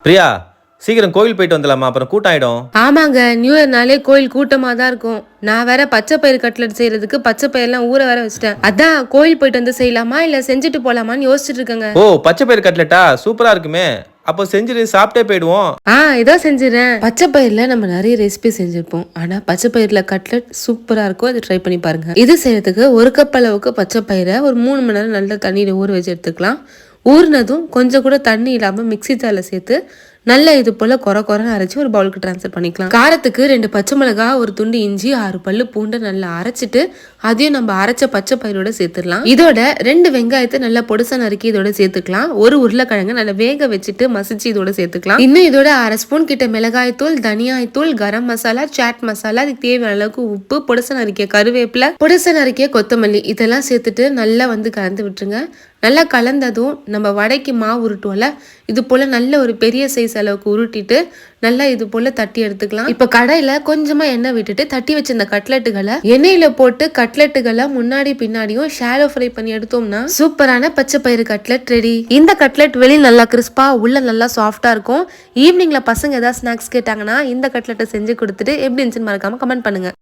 பிரியா, சீக்கிரம் கோவில் போயிட்டு வந்துடலாமா? அப்புறம் கூட்டம் ஆயிடும். ஆமாங்க, நியூ இயர்னாலே கோயில் கூட்டமா தான் இருக்கும். நான் வேற பச்சை பயிர் கட்லெட் செய்யறதுக்கு பச்சை பயிரெல்லாம் ஊற வேற வச்சிட்டேன். அதான் கோயில் போயிட்டு வந்து செய்யலாமா இல்ல செஞ்சுட்டு போலாமான்னு யோசிச்சுட்டு இருக்கேங்க. ஓ, பச்சை பயிர் கட்லெட்டா? சூப்பரா இருக்குமே. அப்போ செஞ்சுட்டு சாப்பிட்டே போயிடுவோம். இதோ செஞ்சிடறேன். பச்சை பயிர்ல நம்ம நிறைய ரெசிபி செஞ்சிருப்போம். ஆனா பச்சை பயிர்ல கட்லெட் சூப்பரா இருக்கும். அதை ட்ரை பண்ணி பாருங்க. இது செய்யறதுக்கு 1 கப் அளவுக்கு பச்சை பயிரை ஒரு 3 மணி நேரம் நல்ல தண்ணியில ஊற வச்சு எடுத்துக்கலாம். ஊறினதும் கொஞ்சம் கூட தண்ணி இல்லாம மிக்ஸி ஜார்ல சேர்த்து நல்ல இது போல கொரன்னு அரைச்சி ஒரு பவுலுக்கு ட்ரான்ஸ்ஃபர் பண்ணிக்கலாம். காரத்துக்கு 2 பச்சை மிளகா, ஒரு துண்டு இஞ்சி, 6 பல்லு பூண்டை நல்லா அரைச்சிட்டு அதையும் நம்ம அரைச்ச பச்சை பயிரோட சேர்த்துடலாம். இதோட 2 வெங்காயத்தை நல்லா பொடுசா நறுக்கி இதோட சேர்த்துக்கலாம். ஒரு உருளைக்கிழங்கு நல்லா வேக வச்சுட்டு மசிச்சு இதோட சேர்த்துக்கலாம். இன்னும் இதோட 1/2 ஸ்பூன் கிட்ட மிளகாய் தூள், தனியாய் தூள், கரம் மசாலா, சாட் மசாலா, அதுக்கு தேவையான அளவுக்கு உப்பு, பொடுசா நறுக்கிய கருவேப்பிலை, பொடுசா நறுக்கிய கொத்தமல்லி இதெல்லாம் சேர்த்துட்டு நல்லா கலந்து விட்டுருங்க. நல்லா கலந்ததும் நம்ம வடைக்கு மாவு உருட்டுவோம்ல, இது போல நல்ல ஒரு பெரிய சைஸ் அளவுக்கு உருட்டிட்டு நல்லா இது போல தட்டி எடுத்துக்கலாம். இப்ப கடையில கொஞ்சமா எண்ணெய் விட்டுட்டு தட்டி வச்சிருந்த கட்லெட்டுகளை எண்ணெயில போட்டு கட்லெட்டுகளை முன்னாடி பின்னாடியும் ஷாலோ ஃப்ரை பண்ணி எடுத்தோம்னா சூப்பரான பச்சை பயிறு கட்லெட் ரெடி. இந்த கட்லெட் வெளியே நல்லா கிறிஸ்பா, உள்ள நல்லா சாஃப்டா இருக்கும். ஈவினிங்ல பசங்க ஏதாவது ஸ்நாக்ஸ் கேட்டாங்கன்னா இந்த கட்லெட்டை செஞ்சு கொடுத்துட்டு எப்படி இருந்துச்சுன்னு மறக்காம கமெண்ட் பண்ணுங்க.